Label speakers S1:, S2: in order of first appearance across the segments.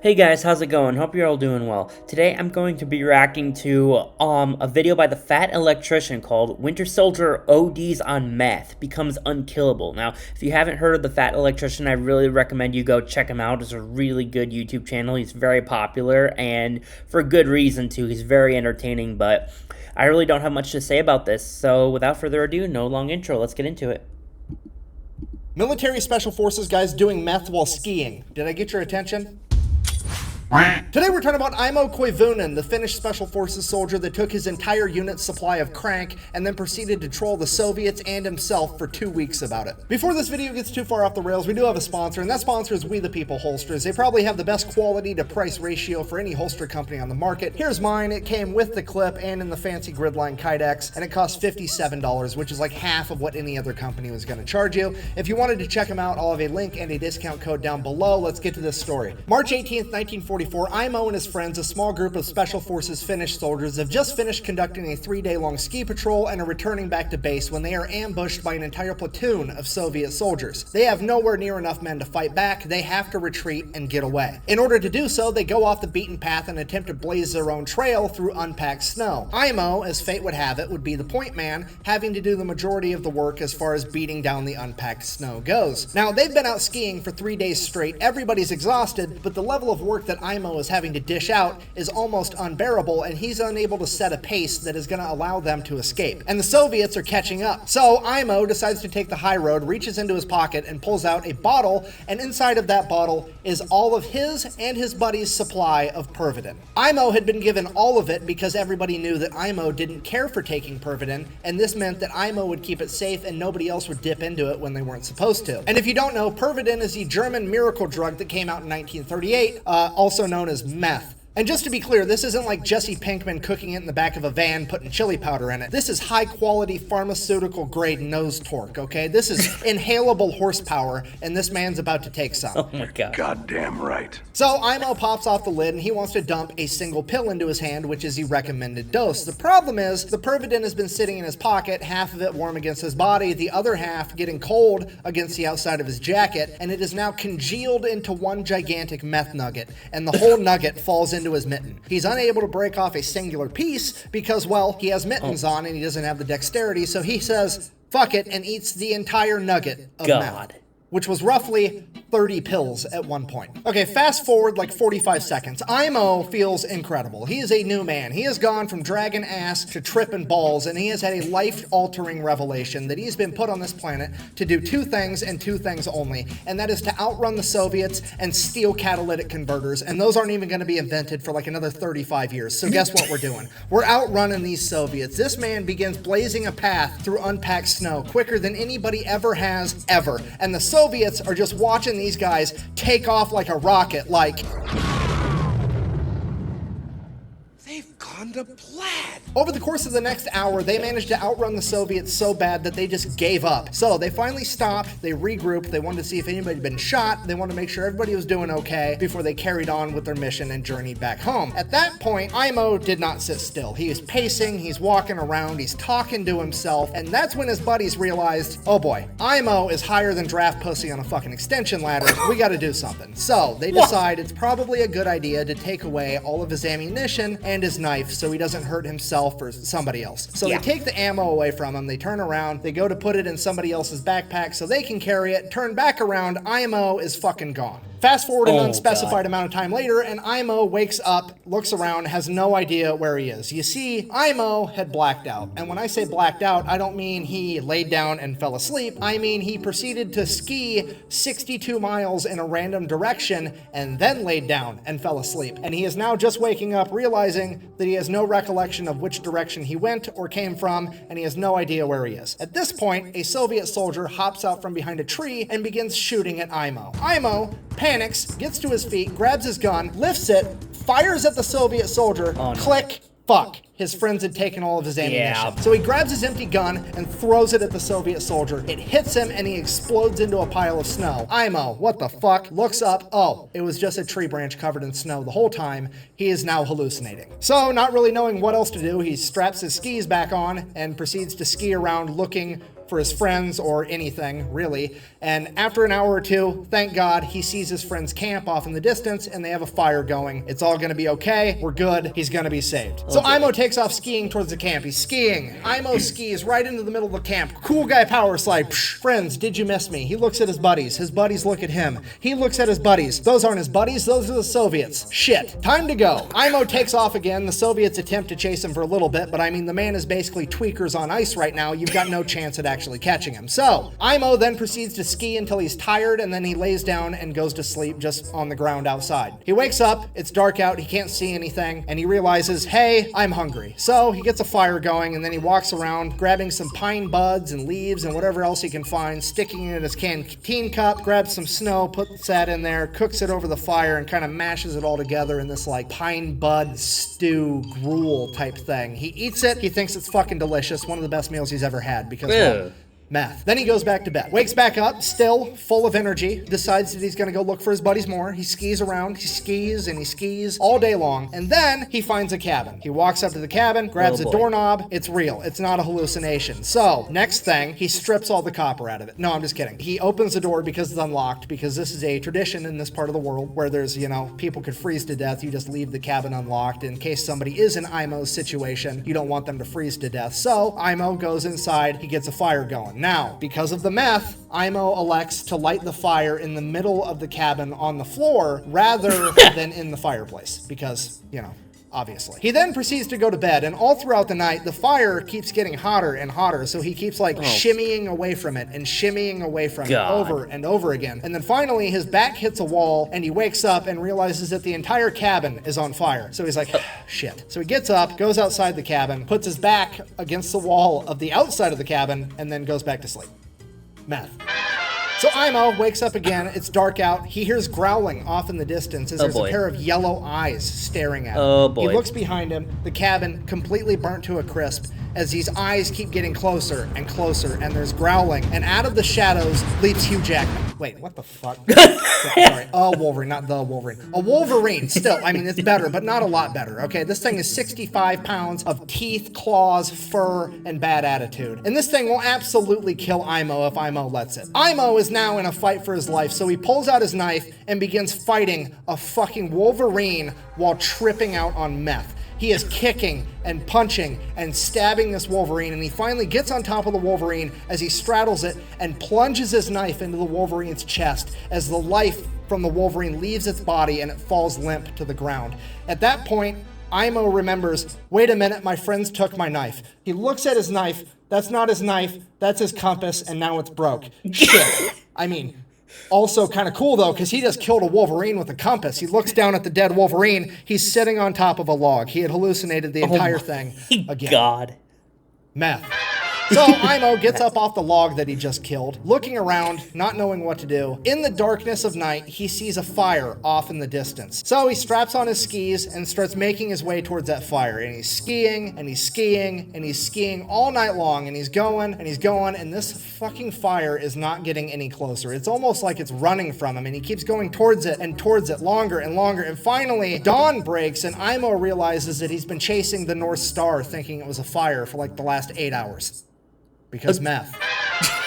S1: Hey guys, how's it going? Hope you're all doing well. Today I'm going to be reacting to a video by the Fat Electrician called Winter Soldier ODs on Meth Becomes Unkillable. Now, if you haven't heard of the Fat Electrician, I really recommend you go check him out. It's a really good YouTube channel. He's very popular and for good reason too. He's very entertaining, but I really don't have much to say about this. So without further ado, no long intro. Let's get into it.
S2: Military Special Forces guys doing meth while skiing. Did I get your attention? Today we're talking about Aimo Koivunen, the Finnish Special Forces soldier that took his entire unit's supply of crank and then proceeded to troll the Soviets and himself for 2 weeks about it. Before this video gets too far off the rails, we do have a sponsor, and that sponsor is We the People Holsters. They probably have the best quality to price ratio for any holster company on the market. Here's mine. It came with the clip and in the fancy gridline Kydex, and it cost $57, which is like half of what any other company was going to charge you. If you wanted to check them out, I'll have a link and a discount code down below. Let's get to this story. March 18th, 1944, Aimo and his friends, a small group of Special Forces Finnish soldiers, have just finished conducting a 3-day-long ski patrol and are returning back to base when they are ambushed by an entire platoon of Soviet soldiers. They have nowhere near enough men to fight back. They have to retreat and get away. In order to do so, they go off the beaten path and attempt to blaze their own trail through unpacked snow. Aimo, as fate would have it, would be the point man, having to do the majority of the work as far as beating down the unpacked snow goes. Now, they've been out skiing for 3 days straight. Everybody's exhausted, but the level of work that Aimo is having to dish out is almost unbearable, and he's unable to set a pace that is going to allow them to escape. And the Soviets are catching up. So Aimo decides to take the high road, reaches into his pocket and pulls out a bottle, and inside of that bottle is all of his and his buddy's supply of Pervitin. Aimo had been given all of it because everybody knew that Aimo didn't care for taking Pervitin, and this meant that Aimo would keep it safe and nobody else would dip into it when they weren't supposed to. And if you don't know, Pervitin is the German miracle drug that came out in 1938, also known as meth. And just to be clear, this isn't like Jesse Pinkman cooking it in the back of a van, putting chili powder in it. This is high-quality pharmaceutical-grade nose torque, okay? This is inhalable horsepower, and this man's about to take some.
S1: Oh my god.
S3: Goddamn right.
S2: So Aimo pops off the lid, and he wants to dump a single pill into his hand, which is the recommended dose. The problem is, the Pervitin has been sitting in his pocket, half of it warm against his body, the other half getting cold against the outside of his jacket, and it is now congealed into one gigantic meth nugget, and the whole nugget falls into his mitten. He's unable to break off a singular piece because, well, he has mittens on and he doesn't have the dexterity, so he says, fuck it, and eats the entire nugget of meth, which was roughly 30 pills at one point. Okay, fast forward like 45 seconds. Aimo feels incredible. He is a new man. He has gone from dragging ass to tripping balls, and he has had a life-altering revelation that he's been put on this planet to do 2 things and 2 things only, and that is to outrun the Soviets and steal catalytic converters, and those aren't even gonna be invented for like another 35 years. So guess what we're doing? We're outrunning these Soviets. This man begins blazing a path through unpacked snow quicker than anybody ever has, ever. And the Soviets are just watching these guys take off like a rocket, like...
S3: They've gone to plaid.
S2: Over the course of the next hour, they managed to outrun the Soviets so bad that they just gave up. So they finally stopped, they regrouped, they wanted to see if anybody had been shot, they wanted to make sure everybody was doing okay before they carried on with their mission and journeyed back home. At that point, Aimo did not sit still. He is pacing, he's walking around, he's talking to himself, and that's when his buddies realized, oh boy, Aimo is higher than draft pussy on a fucking extension ladder. We gotta do something. So they decide it's probably a good idea to take away all of his ammunition and his knife so he doesn't hurt himself or somebody else. So they take the ammo away from him, they turn around, they go to put it in somebody else's backpack so they can carry it, turn back around, Aimo is fucking gone. Fast forward an unspecified amount of time later, and Aimo wakes up, looks around, has no idea where he is. You see, Aimo had blacked out. And when I say blacked out, I don't mean he laid down and fell asleep. I mean he proceeded to ski 62 miles in a random direction and then laid down and fell asleep. And he is now just waking up, realizing that he has no recollection of which direction he went or came from, and he has no idea where he is. At this point, a Soviet soldier hops out from behind a tree and begins shooting at Aimo. Aimo panics, gets to his feet, grabs his gun, lifts it, fires at the Soviet soldier, click, fuck. His friends had taken all of his ammunition. So he grabs his empty gun and throws it at the Soviet soldier. It hits him and he explodes into a pile of snow. Aimo, what the fuck, looks up. Oh, it was just a tree branch covered in snow the whole time. He is now hallucinating. So, not really knowing what else to do, he straps his skis back on and proceeds to ski around looking for his friends or anything, really. And after an hour or two, thank God, he sees his friend's camp off in the distance and they have a fire going. It's all gonna be okay. We're good. He's gonna be saved. So Aimo takes off skiing towards the camp. He's skiing. Aimo skis right into the middle of the camp. Cool guy power slide. Psh. Friends, did you miss me? He looks at his buddies. His buddies look at him. He looks at his buddies. Those aren't his buddies. Those are the Soviets. Shit. Time to go. Aimo takes off again. The Soviets attempt to chase him for a little bit, but I mean, the man is basically tweakers on ice right now. You've got no chance at actually catching him. So Aimo then proceeds to ski until he's tired, and then he lays down and goes to sleep just on the ground outside. He wakes up. It's dark out. He can't see anything, and he realizes, hey, I'm hungry. So he gets a fire going, and then he walks around grabbing some pine buds and leaves and whatever else he can find, sticking it in his canteen cup, grabs some snow, puts that in there, cooks it over the fire, and kind of mashes it all together in this like pine bud stew gruel type thing. He eats it. He thinks it's fucking delicious. One of the best meals he's ever had because well, meth. Then he goes back to bed. Wakes back up, still full of energy, decides that he's gonna go look for his buddies more. He skis around, he skis and he skis all day long, and then he finds a cabin. He walks up to the cabin, grabs a doorknob. It's real. It's not a hallucination. So, next thing, he strips all the copper out of it. No, I'm just kidding. He opens the door because it's unlocked, because this is a tradition in this part of the world where there's, you know, people could freeze to death. You just leave the cabin unlocked in case somebody is in Aimo's situation. You don't want them to freeze to death. So, Aimo goes inside, he gets a fire going. Now, because of the meth, Aimo elects to light the fire in the middle of the cabin on the floor rather than in the fireplace because, you know, obviously. He then proceeds to go to bed, and all throughout the night, the fire keeps getting hotter and hotter, so he keeps like shimmying away from it and shimmying away from it over and over again. And then finally, his back hits a wall, and he wakes up and realizes that the entire cabin is on fire. So he's like, shit. So he gets up, goes outside the cabin, puts his back against the wall of the outside of the cabin, and then goes back to sleep. Meth. So Aimo wakes up again. It's dark out. He hears growling off in the distance as there's a pair of yellow eyes staring at him. He looks behind him. The cabin completely burnt to a crisp as these eyes keep getting closer and closer, and there's growling. And out of the shadows leaps Hugh Jackman. Wait, what the fuck? Sorry. A Wolverine, not the Wolverine. A Wolverine, still. I mean, it's better, but not a lot better. Okay, this thing is 65 pounds of teeth, claws, fur, and bad attitude. And this thing will absolutely kill Aimo if Aimo lets it. Aimo is now in a fight for his life, so he pulls out his knife and begins fighting a fucking Wolverine while tripping out on meth. He is kicking and punching and stabbing this Wolverine, and he finally gets on top of the Wolverine as he straddles it and plunges his knife into the Wolverine's chest as the life from the Wolverine leaves its body and it falls limp to the ground. At that point, Aimo remembers, wait a minute, my friends took my knife. He looks at his knife. That's not his knife. That's his compass, and now it's broke. Shit. I mean, also kind of cool, though, because he just killed a Wolverine with a compass. He looks down at the dead Wolverine. He's sitting on top of a log. He had hallucinated the entire thing again.
S1: God.
S2: Meth. So Aimo gets up off the log that he just killed, looking around, not knowing what to do. In the darkness of night, he sees a fire off in the distance. So he straps on his skis and starts making his way towards that fire. And he's skiing, and he's skiing, and he's skiing all night long, and he's going, and he's going, and this fucking fire is not getting any closer. It's almost like it's running from him, and he keeps going towards it and towards it longer and longer. And finally, dawn breaks, and Aimo realizes that he's been chasing the North Star, thinking it was a fire for like the last 8 hours. Because meth.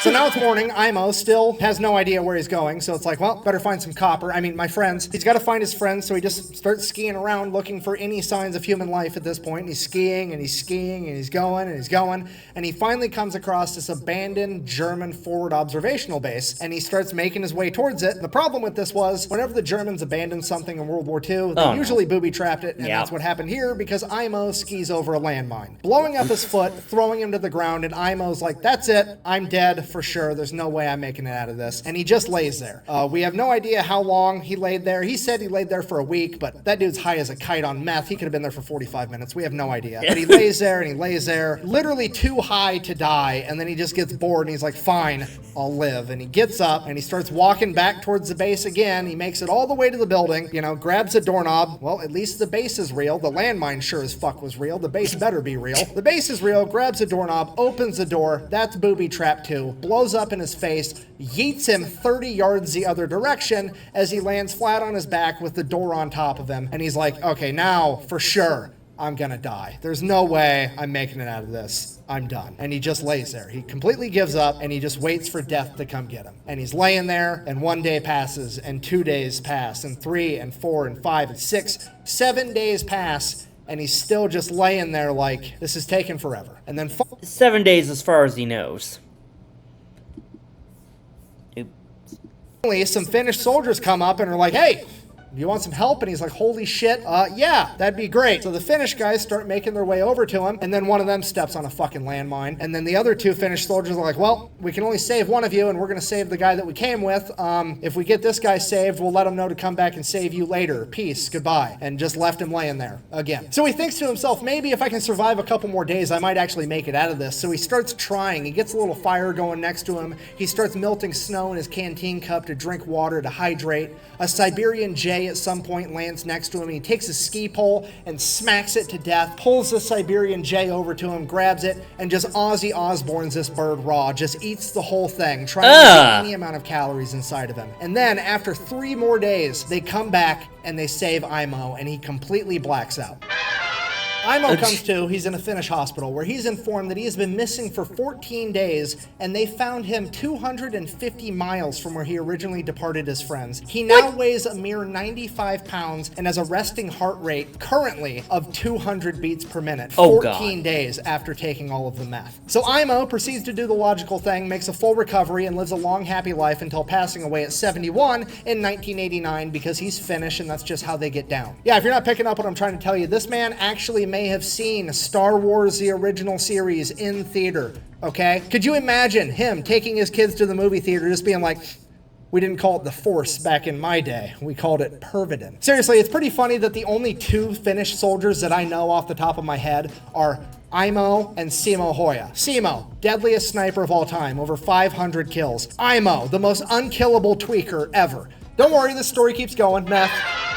S2: So now it's morning. Aimo still has no idea where he's going, so it's like, well, better find some copper. I mean, my friends. He's got to find his friends, so he just starts skiing around looking for any signs of human life at this point. And he's skiing, and he's skiing, and he's going, and he's going. And he finally comes across this abandoned German forward observational base, and he starts making his way towards it. And the problem with this was, whenever the Germans abandoned something in World War II, they usually booby-trapped it, and that's what happened here, because Aimo skis over a landmine, blowing up his foot, throwing him to the ground, and Aimo's like, that's it, I'm dead for sure. There's no way I'm making it out of this. And he just lays there. We have no idea how long he laid there. He said he laid there for a week, but that dude's high as a kite on meth. He could have been there for 45 minutes. We have no idea. But he lays there and he lays there, literally too high to die. And then he just gets bored and he's like, fine, I'll live. And he gets up and he starts walking back towards the base again. He makes it all the way to the building, you know, grabs a doorknob. Well, at least the base is real. The landmine sure as fuck was real. The base better be real. The base is real, grabs a doorknob, opens the door. That's booby trap 2. Blows up in his face, yeets him 30 yards the other direction as he lands flat on his back with the door on top of him. And he's like, okay, now for sure, I'm gonna die. There's no way I'm making it out of this. I'm done. And he just lays there. He completely gives up and he just waits for death to come get him. And he's laying there, and 1 day passes, and 2 days pass, and 3 and 4 and 5 and 6, 7 days pass, and he's still just laying there like this is taking forever. And then
S1: 7 days as far as he knows.
S2: finally some Finnish soldiers come up and are like, hey, do you want some help? And he's like, holy shit, yeah, that'd be great. So the Finnish guys start making their way over to him, and then one of them steps on a fucking landmine, and then the other 2 Finnish soldiers are like, well, we can only save one of you, and we're gonna save the guy that we came with. If we get this guy saved, we'll let him know to come back and save you later. Peace, goodbye. And just left him laying there again. So he thinks to himself, maybe if I can survive a couple more days, I might actually make it out of this. So he starts trying. He gets a little fire going next to him. He starts melting snow in his canteen cup to drink water, to hydrate. A Siberian jay at some point lands next to him, and he takes a ski pole and smacks it to death, pulls the Siberian jay over to him, grabs it, and just Ozzy Osbournes this bird raw, just eats the whole thing, trying to get any amount of calories inside of him. And then, after 3 more days, they come back and they save Aimo, and he completely blacks out. Aimo comes to, he's in a Finnish hospital, where he's informed that he has been missing for 14 days, and they found him 250 miles from where he originally departed his friends. He now weighs a mere 95 pounds and has a resting heart rate, currently, of 200 beats per minute, 14 days after taking all of the meth. So Aimo proceeds to do the logical thing, makes a full recovery, and lives a long, happy life until passing away at 71 in 1989, because he's Finnish, and that's just how they get down. Yeah, if you're not picking up what I'm trying to tell you, this man actually may have seen Star Wars, the original series, in theater, okay? Could you imagine him taking his kids to the movie theater just being like, we didn't call it the Force back in my day. We called it Pervidin. Seriously, it's pretty funny that the only 2 Finnish soldiers that I know off the top of my head are Aimo and Simo Hoya. Simo, deadliest sniper of all time, over 500 kills. Aimo, the most unkillable tweaker ever. Don't worry, this story keeps going. Meth.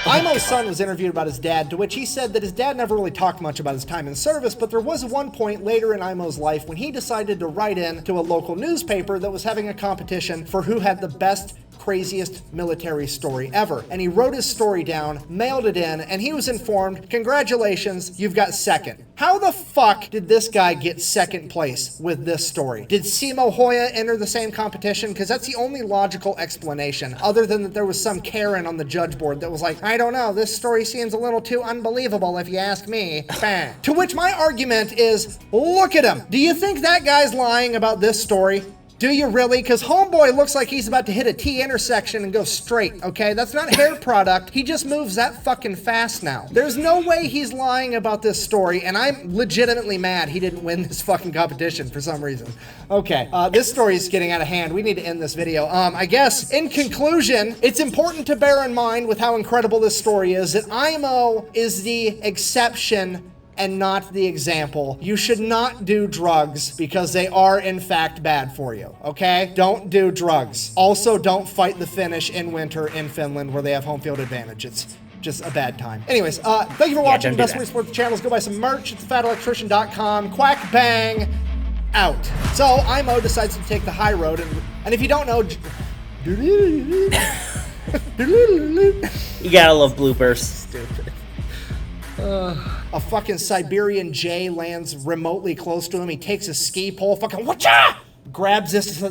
S2: Aimo's son was interviewed about his dad, to which he said that his dad never really talked much about his time in service, but there was one point later in Aimo's life when he decided to write in to a local newspaper that was having a competition for who had the best, craziest military story ever. And he wrote his story down, mailed it in, and he was informed, congratulations, you've got second. How the fuck did this guy get second place with this story? Did Simo Hoya enter the same competition? Because that's the only logical explanation, other than that there was some Karen on the judge board that was like, I don't know, this story seems a little too unbelievable if you ask me. Bang. To which my argument is, look at him. Do you think that guy's lying about this story? Do you really? Because homeboy looks like he's about to hit a T intersection and go straight, okay? That's not hair product. He just moves that fucking fast now. There's no way he's lying about this story, and I'm legitimately mad he didn't win this fucking competition for some reason. Okay, this story is getting out of hand. We need to end this video. I guess, in conclusion, it's important to bear in mind with how incredible this story is that Aimo is the exception and not the example. You should not do drugs because they are in fact bad for you, okay? Don't do drugs. Also, don't fight the Finnish in winter in Finland where they have home field advantage. It's just a bad time. Anyways, thank you for watching. Best way to support the channel is go buy some merch at thefatelectrician.com. Quack bang out. So Aimo decides to take the high road, and if you don't know,
S1: you gotta love bloopers.
S2: Stupid. A fucking Siberian jay lands remotely close to him. He takes a ski pole, fucking whatcha! Grabs this.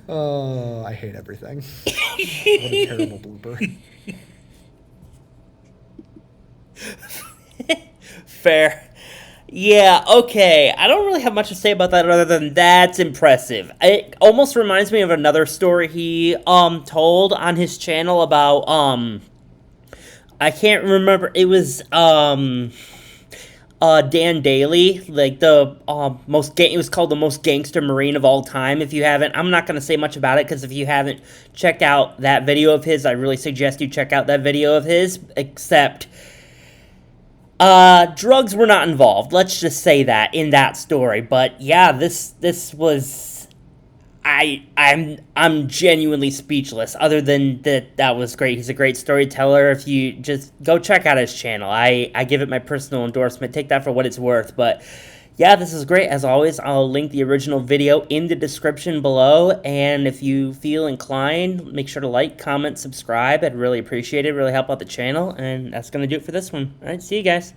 S2: Oh, I hate everything. What a terrible blooper.
S1: Fair. Yeah, okay. I don't really have much to say about that other than that's impressive. It almost reminds me of another story he told on his channel about I can't remember. It was Dan Daly, like the it was called the most gangster Marine of all time. If you haven't, I'm not gonna say much about it because if you haven't checked out that video of his, I really suggest you check out that video of his. Except, drugs were not involved. Let's just say that in that story. But yeah, this was. I'm genuinely speechless. Other than that was great. He's a great storyteller. If you just go check out his channel, I give it my personal endorsement. Take that for what it's worth. But Yeah, this is great. As always, I'll link the original video in the description below. And if you feel inclined, make sure to like, comment, subscribe. I'd really appreciate it. Really help out the channel. And that's going to do it for this one. All right, see you guys.